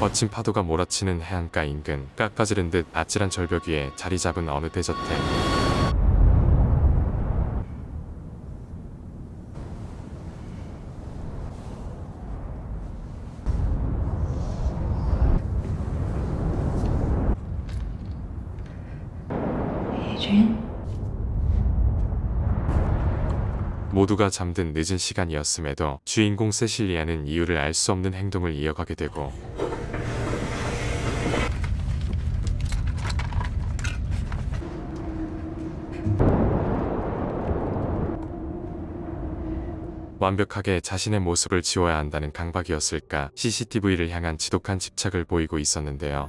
거친 파도가 몰아치는 해안가 인근 깎아지른 듯 아찔한 절벽 위에 자리 잡은 어느 대저택. 모두가 잠든 늦은 시간이었음에도 주인공 세실리아는 이유를 알 수 없는 행동을 이어가게 되고 완벽하게 자신의 모습을 지워야 한다는 강박이었을까 CCTV를 향한 지독한 집착을 보이고 있었는데요.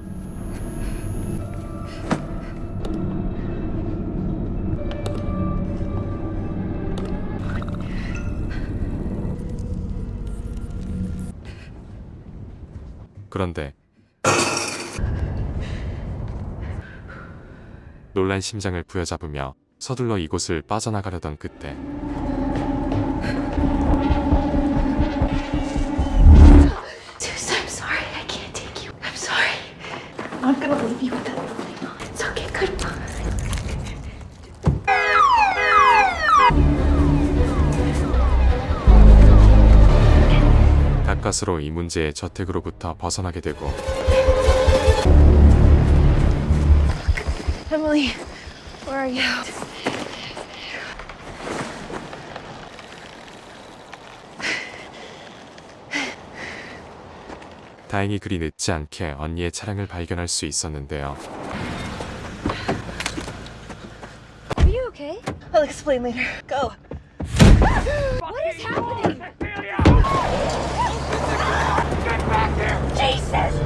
그런데 놀란 심장을 부여잡으며 서둘러 이곳을 빠져나가려던 그때 I'm sorry, I can't take you. I'm sorry. I'm not gonna leave you with that building on. It's okay, goodbye. 가까스로 이 문제의 저택으로부터 벗어나게 되고 Emily, where are you? 다행히 그리 늦지 않게 언니의 차량을 발견할 수 있었는데요. Are you okay? I'll explain later. Go. What is happening? Get back there! Jesus!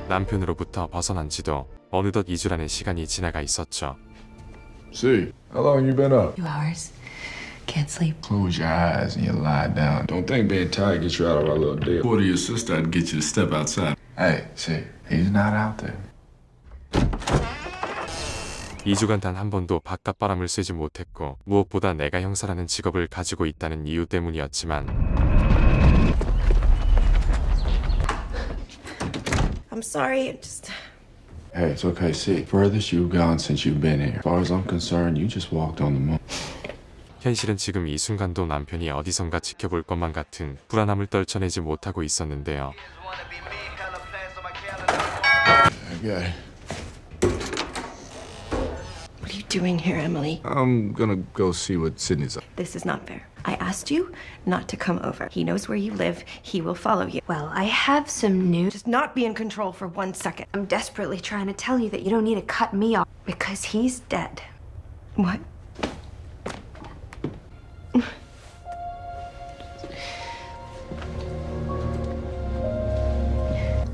남편으로부터 벗어난 지도 어느덧 2주라는 시간이 지나가 있었죠. See, how long you been up? 2 hours. Can't sleep. Close your eyes and you lie down. Don't think being tired gets you out of our little deal. Go to your sister and get you to step outside. Hey, see, he's not out there. 2주간 단 한 번도 바깥바람을 쐬지 못했고 무엇보다 내가 형사라는 직업을 가지고 있다는 이유 때문이었지만 I'm sorry, I'm just... Hey, it's okay, see. Furthest you've gone since you've been here. As far as I'm concerned, you just walked on the moon. 현실은 지금 이 순간도 남편이 어디선가 지켜볼 것만 같은 불안함을 떨쳐내지 못하고 있었는데요. Okay. What are you doing here, Emily? I'm gonna go see what Sydney's up. This is not fair. I asked you not to come over. He knows where you live. He will follow you. Well, I have some news. Just not be in control for 1 second. I'm desperately trying to tell you that you don't need to cut me off because he's dead. What?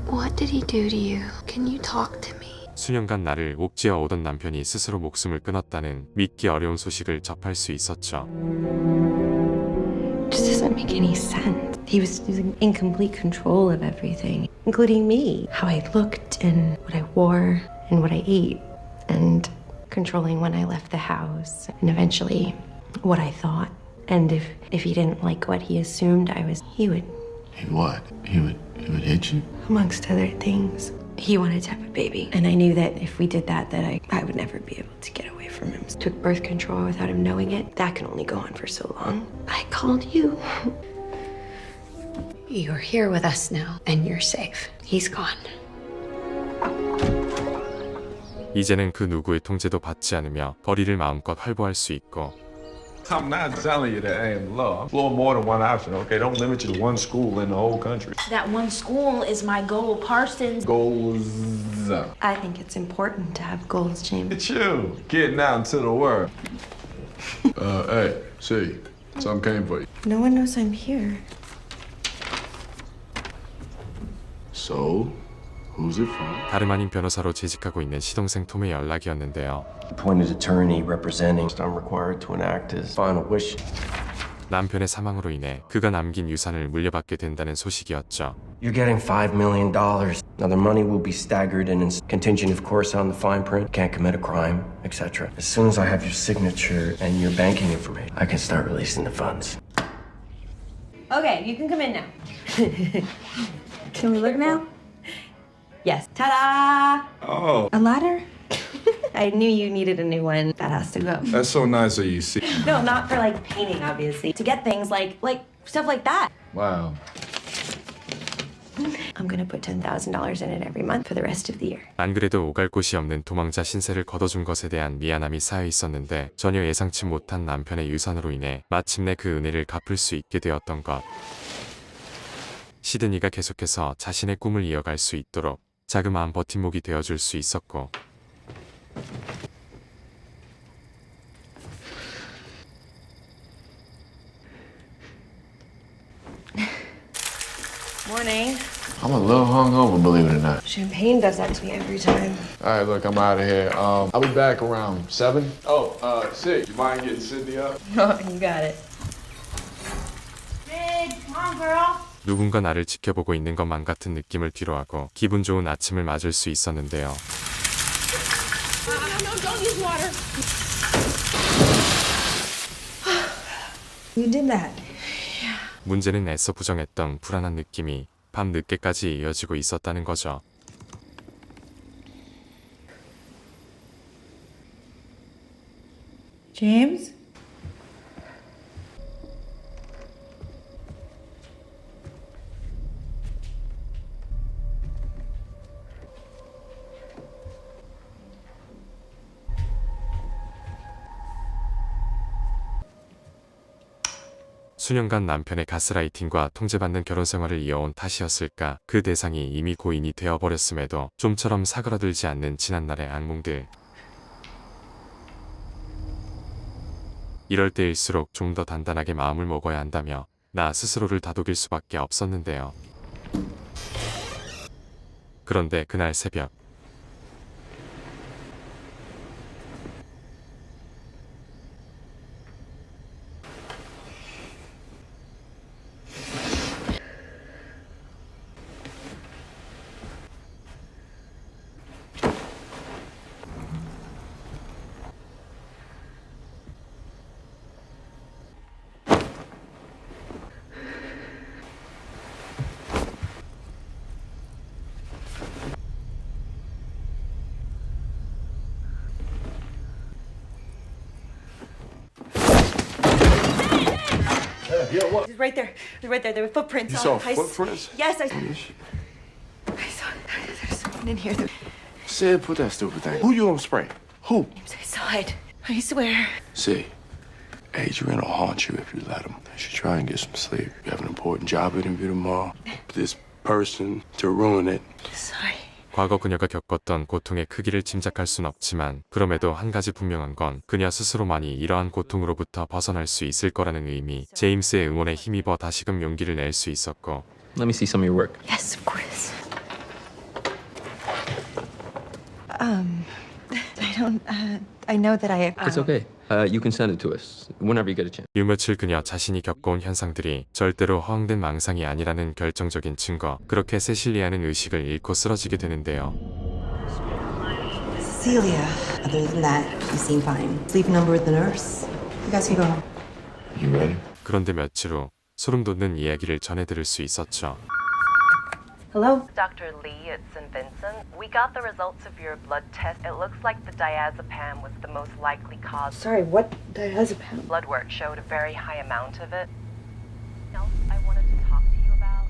What did he do to you? Can you talk to me? 수년간 나를 옥죄어 오던 남편이 스스로 목숨을 끊었다는 믿기 어려운 소식을 접할 수 있었죠. It just doesn't make any sense. He was in complete control of everything, including me. How I looked and what I wore and what I ate, and controlling when I left the house, and eventually what I thought. And if he didn't like what he assumed I was, he would, He what? He would hit you? amongst other things. He wanted to have a baby, and I knew that if we did that, I would never be able to get away from him. Took birth control without him knowing it. That can only go on for so long. I called you. You're here with us now, and you're safe. He's gone. 이제는 그 누구의 통제도 받지 않으며 거리를 마음껏 활보할 수 있고 I'm not telling you that ain't law. Explore more than one option, okay? Don't limit you to one school in the whole country. That one school is my goal, Parsons. Goals. I think it's important to have goals, James. It's you getting out into the world. Hey, see, something came for you. No one knows I'm here. So, who's it from? 다름 아닌 변호사로 재직하고 있는 시동생 톰의 연락이었는데요. Appointed attorney representing. I'm required to enact his final wish. 남편의 사망으로 인해 그가 남긴 유산을 물려받게 된다는 소식이었죠. You're getting $5 million. Now the money will be staggered and it's contingent, of course, on the fine print. Can't commit a crime, etc. As soon as I have your signature and your banking information, I can start releasing the funds. Okay, you can come in now. Can we look now? Yes. Ta-da! Oh, A ladder? I knew you needed a new one. That has to go. that's so nice of you. See. No, not for like painting, obviously. To get things like stuff like that. Wow. I'm gonna put $10,000 in it every month for the rest of the year. 안 그래도 오갈 곳이 없는 도망자 신세를 거둬준 것에 대한 미안함이 쌓여 있었는데 전혀 예상치 못한 남편의 유산으로 인해 마침내 그 은혜를 갚을 수 있게 되었던 것. 시드니가 계속해서 자신의 꿈을 이어갈 수 있도록 자그마한 버팀목이 되어줄 수 있었고 Morning. I'm a little hungover, believe it or not. Champagne does that to me every time. All right, look, I'm out of here. I'll be back around 7. Oh, Sid, you mind getting Sydney up? You got it. Sid, come on, girl. 누군가 나를 지켜보고 있는 것만 같은 느낌을 뒤로하고 기분 좋은 아침을 맞을 수 있었는데요. You did that. 문제는 애써 부정했던 불안한 느낌이 밤 늦게까지 이어지고 있었다는 거죠. James? 수년간 남편의 가스라이팅과 통제받는 결혼 생활을 이어온 탓이었을까? 그 대상이 이미 고인이 되어버렸음에도 좀처럼 사그라들지 않는 지난날의 악몽들. 이럴 때일수록 좀 더 단단하게 마음을 먹어야 한다며 나 스스로를 다독일 수밖에 없었는데요. 그런데 그날 새벽 He's right there. They're right there. There were footprints. You saw I s- footprints? Yes, I saw. There's someone in here. Sid, put that stupid thing. Who you gonna spray? Who? I saw it. I swear. Sid, Adrian will haunt you if you let him. You should try and get some sleep. You have an important job interview tomorrow. This person to ruin it. Sorry. 과거 그녀가 겪었던 고통의 크기를 짐작할 순 없지만 그럼에도 한 가지 분명한 건 그녀 스스로만이 이러한 고통으로부터 벗어날 수 있을 거라는 의미. 제임스의 응원에 힘입어 다시금 용기를 낼 수 있었고 Let me see some of your work. Yes, of course. I don't. I know that I. It's okay. You can send it to us whenever you get a chance. 요 며칠 그녀 자신이 겪어온 현상들이 절대로 허황된 망상이 아니라는 결정적인 증거. 그렇게 세실리아는 의식을 잃고 쓰러지게 되는데요. Celia. Other than that, you seem fine. Sleep number with the nurse. You guys can go home. You ready? 그런데 며칠 후 소름 돋는 이야기를 전해 들을 수 있었죠. Hello. Dr. Lee at St. Vincent, we got the results of your blood test. It looks like the diazepam was the most likely cause. Sorry. What diazepam? Blood work showed a very high amount of it. Else I wanted to talk to you about.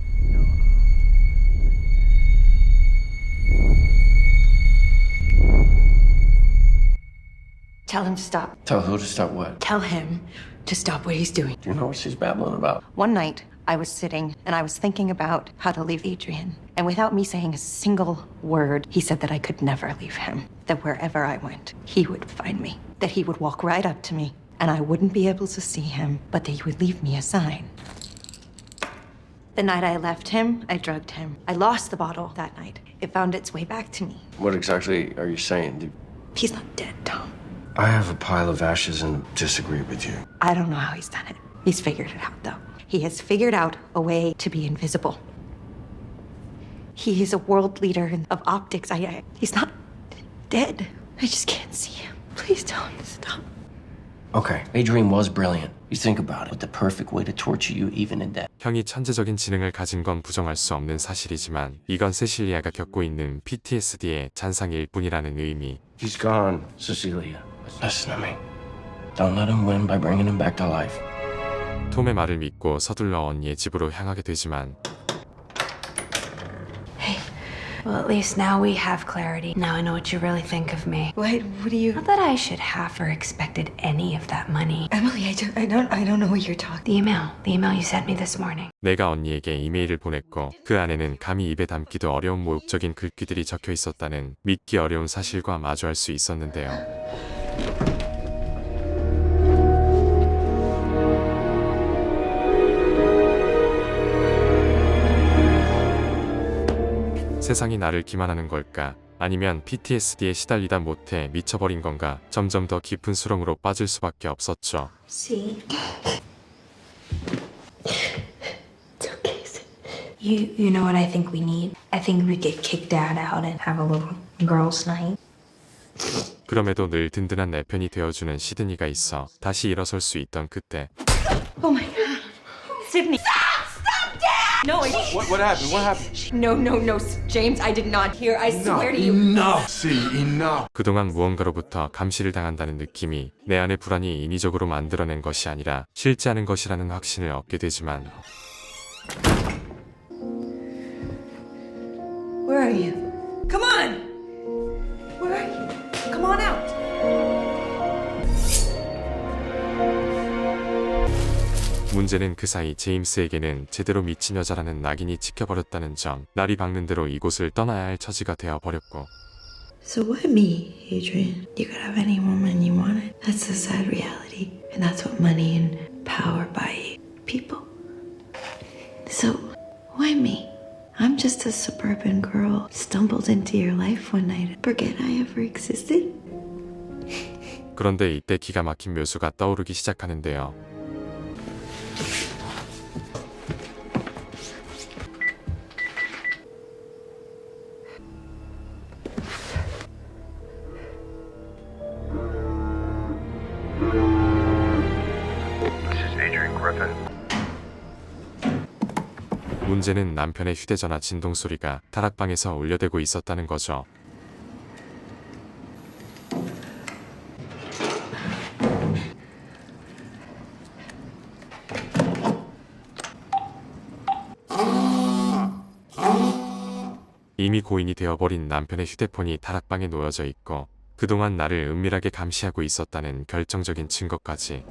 Tell him to stop. Tell who to stop what? Tell him to stop what he's doing. Do you know what she's babbling about? One night, I was sitting and I was thinking about how to leave Adrian. And without me saying a single word, he said that I could never leave him. That wherever I went, he would find me. That he would walk right up to me and I wouldn't be able to see him, but that he would leave me a sign. The night I left him, I drugged him. I lost the bottle that night. It found its way back to me. What exactly are you saying? He's not dead, Tom. I have a pile of ashes and disagree with you. I don't know how he's done it. He's figured it out, though. He has figured out a way to be invisible. He is a world leader of optics. He's not dead. I just can't see him. Please tell him to stop. Okay, Adrian was brilliant. You think about it, but the perfect way to torture you even in death. 형이 천재적인 지능을 가진 건 부정할 수 없는 사실이지만 이건 세실리아가 겪고 있는 PTSD의 잔상일 뿐이라는 의미. He's gone, Cecilia. Listen to me. Don't let him win by bringing him back to life. 톰의 말을 믿고 서둘러 언니의 집으로 향하게 되지만 Well, at least now we have clarity. Now I know what you really think of me. What do you... Not that I should have or expected any of that money. Emily, I don't know what you're talking... The email you sent me this morning. 내가 언니에게 이메일을 보냈고 그 안에는 감히 입에 담기도 어려운 모욕적인 글귀들이 적혀 있었다는 믿기 어려운 사실과 마주할 수 있었는데요. 세상이 나를 기만하는 걸까? 아니면 PTSD에 시달리다 못해 미쳐버린 건가? 점점 더 깊은 수렁으로 빠질 수밖에 없었죠. See? It's okay, sis. You know what I think we need? I think we get kick Dad out and have a little girls' night. 그럼에도 늘 든든한 내 편이 되어주는 시드니가 있어 다시 일어설 수 있던 그때. Oh my God. Sydney. No, What happened? What happened? no, James, I did not hear. I swear to you. Enough. See, enough. 그동안 무언가로부터 감시를 당한다는 느낌이 내 안의 불안이 인위적으로 만들어낸 것이 아니라 실제하는 것이라는 확신을 얻게 되지만 Where are you? Come on! Where are you? Come on out! 문제는 그 사이 제임스에게는 제대로 미친 여자라는 낙인이 찍혀버렸다는 점. 날이 밝는 대로 이곳을 떠나야 할 처지가 되어버렸고. So why me, Adrian? You could have any woman you wanted. That's the sad reality. And that's what money and power buy people. So why me? I'm just a suburban girl stumbled into your life one night. Forget I ever existed? 그런데 이때 기가 막힌 묘수가 떠오르기 시작하는데요. 문제는 남편의 휴대전화 진동 소리가 다락방에서 울려대고 있었다는 거죠. 이미 고인이 되어버린 남편의 휴대폰이 다락방에 놓여져 있고 그동안 나를 은밀하게 감시하고 있었다는 결정적인 증거까지.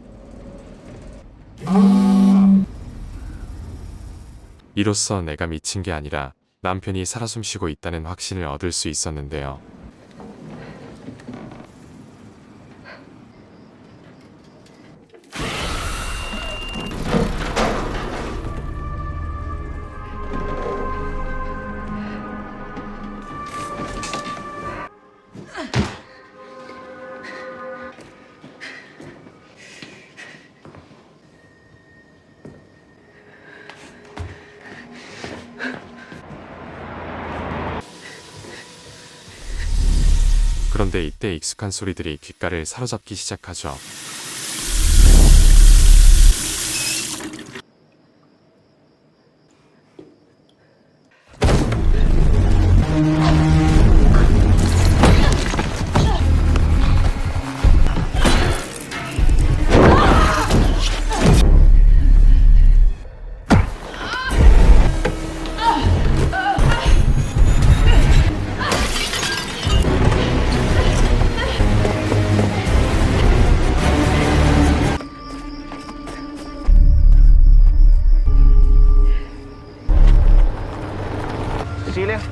이로써 내가 미친 게 아니라 남편이 살아 숨쉬고 있다는 확신을 얻을 수 있었는데요. 그런데 이때 익숙한 소리들이 귓가를 사로잡기 시작하죠.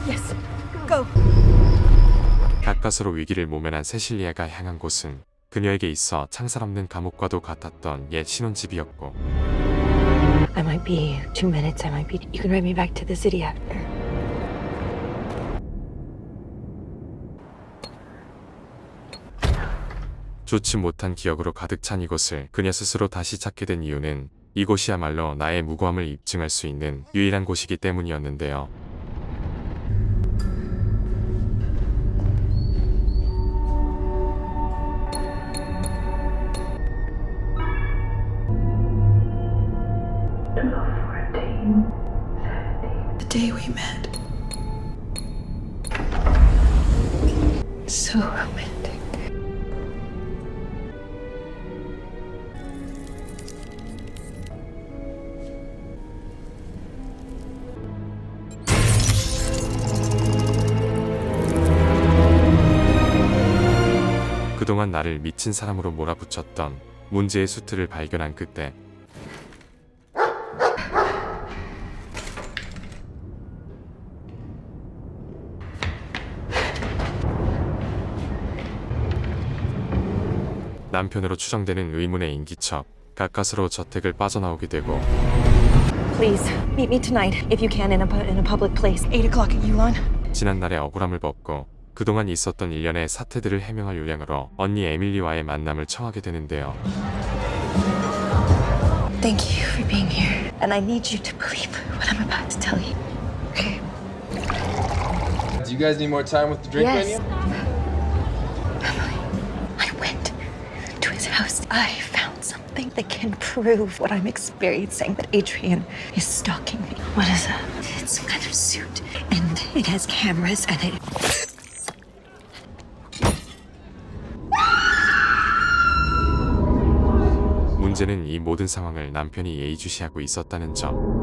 Yes. Go. 가까스로 위기를 모면한 세실리아가 향한 곳은 그녀에게 있어 창살없는 감옥과도 같았던 옛 신혼집이었고. I might be 2 minutes. I might be. You can ride me back to the city after. 좋지 못한 기억으로 가득 찬 이곳을 그녀 스스로 다시 찾게 된 이유는 이곳이야말로 나의 무고함을 입증할 수 있는 유일한 곳이기 때문이었는데요. day we met. So romantic. 그동안 나를 미친 사람으로 몰아붙였던 문제의 수트를 발견한 그때 남편으로 추정되는 의문의 인기척 가까스로 저택을 빠져나오게 되고 Please, meet me tonight, if you can, in a public place. 8 o'clock at Yulon. 지난날의 억울함을 벗고 그동안 있었던 일련의 사태들을 해명할 요량으로 언니 에밀리와의 만남을 청하게 되는데요. Thank you for being here. And I need you to believe what I'm about to tell you. Okay? Do you guys need more time with the drink Yes. menu? I went to his house. I found something that can prove what I'm experiencing, that Adrian is stalking me. What is that? It's some kind of suit, and it has cameras, and it... 문제는 이 모든 상황을 남편이 예의주시하고 있었다는 점.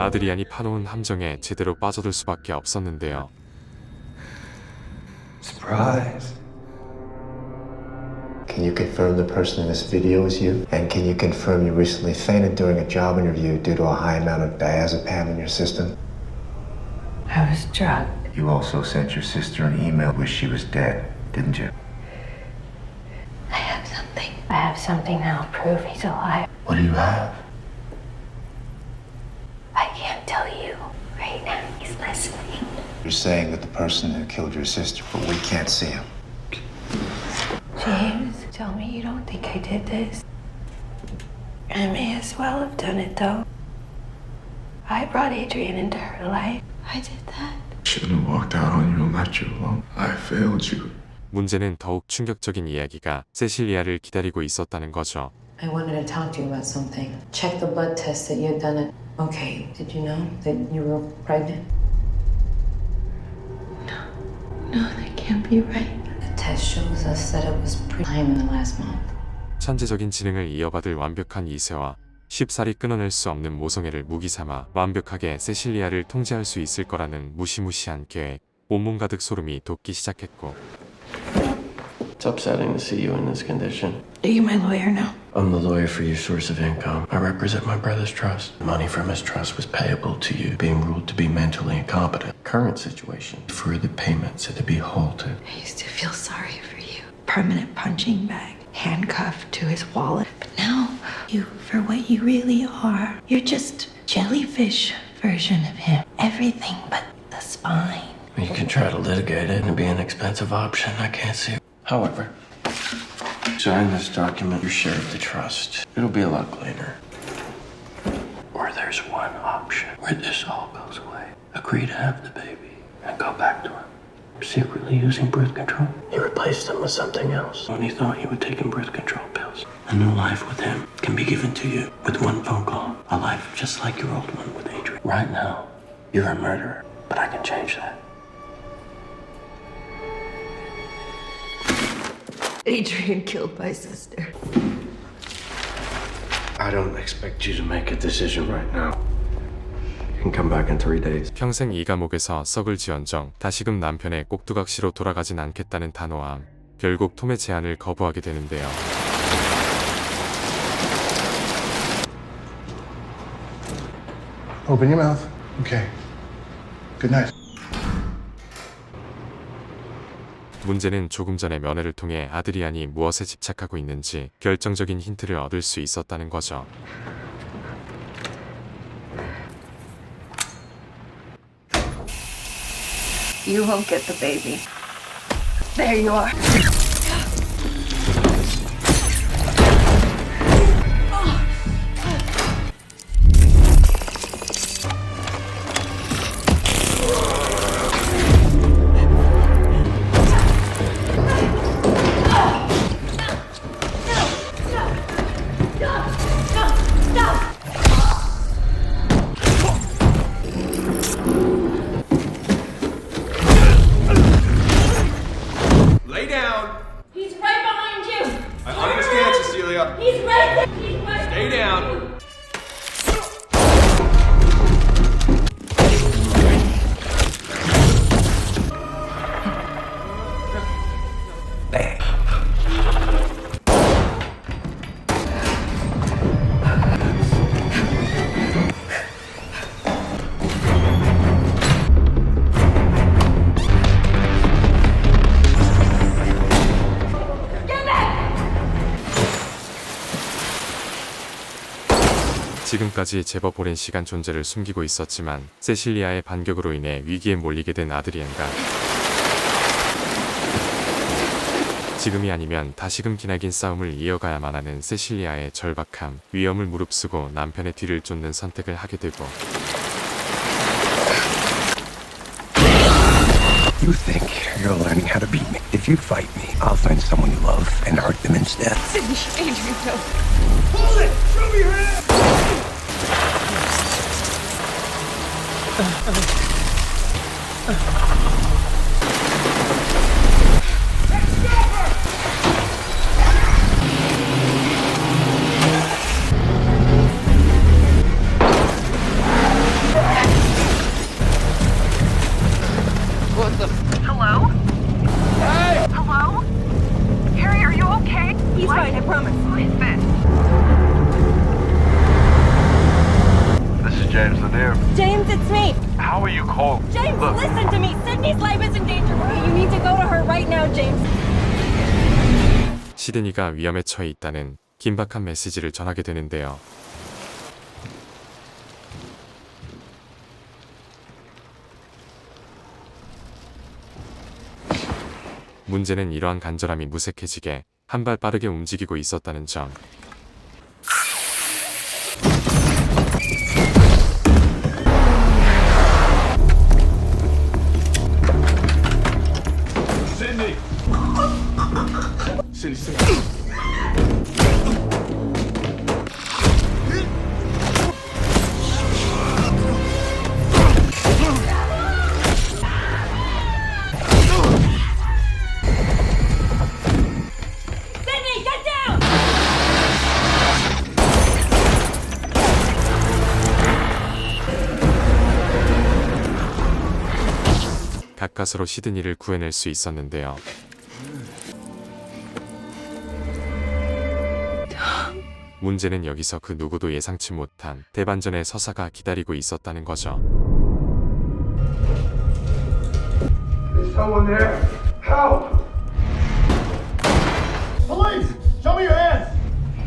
아드리안이 파놓은 함정에 제대로 빠져들 수밖에 없었는데요. Surprise. Can you confirm the person in this video is you? And can you confirm you recently fainted during a job interview due to a high amount of diazepam in your system? I was drugged. You also sent your sister an email where she was dead, didn't you? I have something. I have something that'll prove he's alive. What do you have? I can't tell you right now. He's listening. You're saying that the person who killed your sister, but we can't see him. James, tell me you don't think I did this. I may as well have done it though. I brought Adrian into her life. I did that. Shouldn't have walked out on you and left you alone. I failed you. 문제는 더욱 충격적인 이야기가 세실리아를 기다리고 있었다는 거죠. I wanted to talk to you about something. Check the blood test that you had done it. Okay, did you know that you were pregnant? No, that can't be right. The test shows us that it was pre-time in the last month. 천재적인 지능을 이어받을 완벽한 이세와 쉽사리 끊어낼 수 없는 모성애를 무기삼아 완벽하게 세실리아를 통제할 수 있을 거라는 무시무시한 계획. 온몸 가득 소름이 돋기 시작했고 It's upsetting to see you in this condition. Are you my lawyer now? I'm the lawyer for your source of income. I represent my brother's trust. Money from his trust was payable to you, being ruled to be mentally incompetent. Current situation, further payments are to be halted. I used to feel sorry for you. Permanent punching bag, handcuffed to his wallet. But now, you, for what you really are, you're just a jellyfish version of him. Everything but the spine. You can try to litigate it and be an expensive option. I can't see it. However, sign this document, your share of the trust. It'll be a lot cleaner. Or there's one option where this all goes away. Agree to have the baby and go back to him. Secretly using birth control. You replaced him with something else. When he thought you were taking birth control pills. A new life with him can be given to you with one phone call. A life just like your old one with Adrian. Right now, you're a murderer, but I can change that. Adrian killed my sister. I don't expect you to make a decision right now. You can come back in 3 days. 평생 이 감옥에서 썩을 지언정 다시금 남편의 꼭두각시로 돌아가진 않겠다는 단호함. 결국 톰의 제안을 거부하게 되는데요. Open your mouth. Okay. Good night. 문제는 조금 전에 면회를 통해 아드리안이 무엇에 집착하고 있는지 결정적인 힌트를 얻을 수 있었다는 거죠. You won't get the baby. There you are. there! He's right there! He's right there! Stay down! 지금까지 제법 오랜 시간 존재를 숨기고 있었지만 세실리아의 반격으로 인해 위기에 몰리게 된 아드리안과 지금이 아니면 다시금 기나긴 싸움을 이어가야만 하는 세실리아의 절박함, 위험을 무릅쓰고 남편의 뒤를 쫓는 선택을 하게 되고 You think you're learning how to beat me. If you fight me, I'll find someone you love and hurt them instead. Sydney, Adrian, no. Hold it! Show me your hand! Hello? Hey! Hello? Harry, are you okay? He's fine, I promise. Who is this? This is James Lanier. James, it's me. How are you called? James, Look. listen to me. Sydney's life is in danger. You need to go to her right now, James. 시드니가 위험에 처해 있다는 긴박한 메시지를 전하게 되는데요. 문제는 이러한 간절함이 무색해지게 한 발 빠르게 움직이고 있었다는 점. Sydney! Sydney. Sydney, get down! 가까스로 시드니를 구해낼 수 있었는데요. 문제는 여기서 그 누구도 예상치 못한 대반전의 서사가 기다리고 있었다는 거죠. Is someone there? Help! Police! Show me your hands!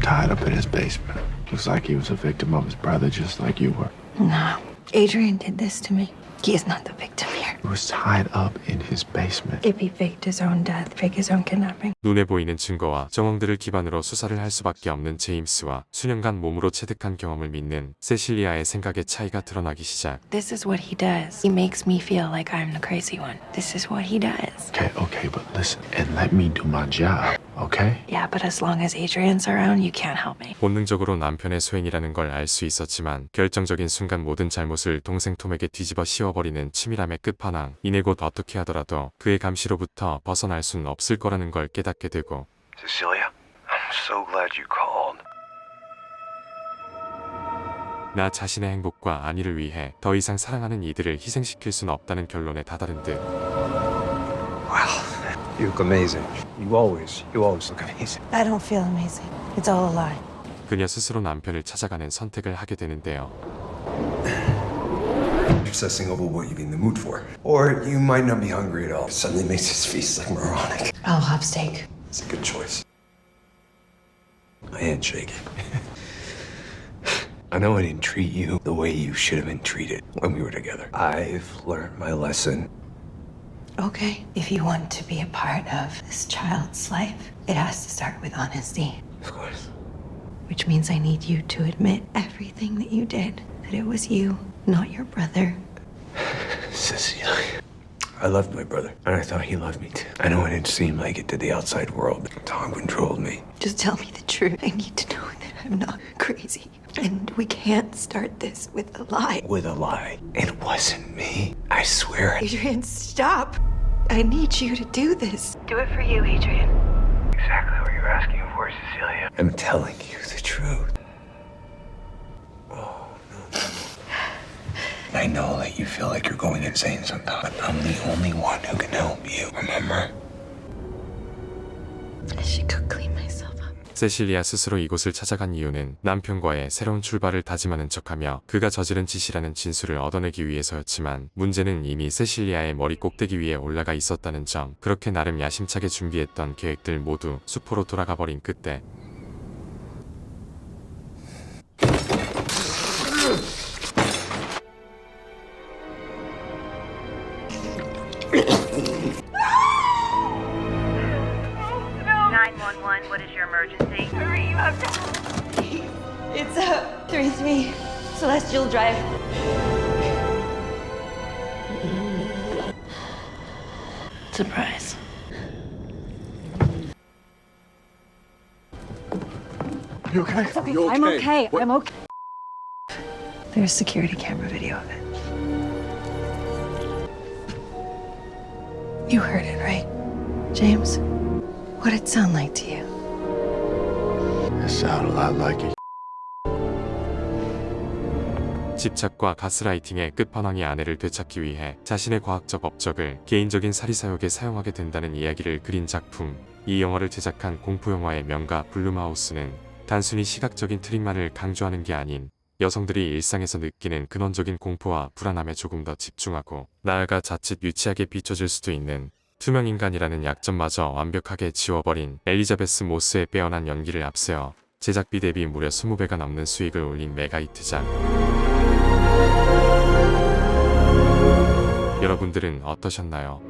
Tied up in his basement. Looks like he was a victim of his brother, just like you were. No, Adrian did this to me. He is not the victim here. He was tied up in his basement. If he faked his own death, fake his own kidnapping. 눈에 보이는 증거와 정황들을 기반으로 수사를 할 수밖에 없는 제임스와 수년간 몸으로 체득한 경험을 믿는 세실리아의 생각의 차이가 드러나기 시작. This is what he does. He makes me feel like I'm the crazy one. This is what he does. Okay, but listen, and let me do my job, okay? Yeah, but as long as Adrian's around, you can't help me. 본능적으로 남편의 소행이라는 걸 알 수 있었지만 결정적인 순간 모든 잘못을 동생 톰에게 뒤집어 씌워버리는 치밀함의 끝판왕. 이내 곧 어떻게 하더라도 그의 감시로부터 벗어날 수는 없을 거라는 걸 깨닫게 되고 Cecilia, I'm so glad you called. 나 자신의 행복과 안위를 위해 더 이상 사랑하는 이들을 희생시킬 수는 없다는 결론에 다다른 듯. Wow, you look amazing. You always look amazing. I don't feel amazing. It's all a lie. 그녀 스스로 남편을 찾아가는 선택을 하게 되는데요. Obsessing over what you're in the mood for. Or you might not be hungry at all. It suddenly makes his face like moronic. I'll have steak. It's a good choice. My hand's shaking. I know I didn't treat you the way you should have been treated when we were together. I've learned my lesson. Okay. If you want to be a part of this child's life, it has to start with honesty. Of course. Which means I need you to admit everything that you did. That it was you, not your brother. Cecilia. I loved my brother, and I thought he loved me too. I know it didn't seem like it to the outside world. Tom controlled me. Just tell me the truth. I need to know that I'm not crazy. And we can't start this with a lie. With a lie. It wasn't me. I swear. Adrian, stop. I need you to do this. Do it for you, Adrian. exactly what you're asking for, Cecilia. I'm telling you the truth. Oh, no. I know that you feel like you're going insane sometimes, but I'm the only one who can help you, remember? I should go clean myself up. 세실리아 스스로 이곳을 찾아간 이유는 남편과의 새로운 출발을 다짐하는 척하며 그가 저지른 짓이라는 진술을 얻어내기 위해서였지만 문제는 이미 세실리아의 머리 꼭대기 위에 올라가 있었다는 점. 그렇게 나름 야심차게 준비했던 계획들 모두 수포로 돌아가 버린 그때 What is your emergency? Hurry, you have to. It's 33 Celestial Drive. Surprise. You okay? It's okay. You I'm okay. What? I'm okay. There's security camera video of it. You heard it, right? James? What'd it sound like to you? It sounded a lot like it. 집착과 가스라이팅의 끝판왕이 아내를 되찾기 위해 자신의 과학적 업적을 개인적인 살이사욕에 사용하게 된다는 이야기를 그린 작품. 이 영화를 제작한 공포영화의 명가 블룸하우스는 단순히 시각적인 트릭만을 강조하는 게 아닌 여성들이 일상에서 느끼는 근원적인 공포와 불안함에 조금 더 집중하고 나아가 자칫 유치하게 비춰질 수도 있는 투명인간이라는 약점마저 완벽하게 지워버린 엘리자베스 모스의 빼어난 연기를 앞세워 제작비 대비 무려 20배가 넘는 수익을 올린 메가히트작. 여러분들은 어떠셨나요?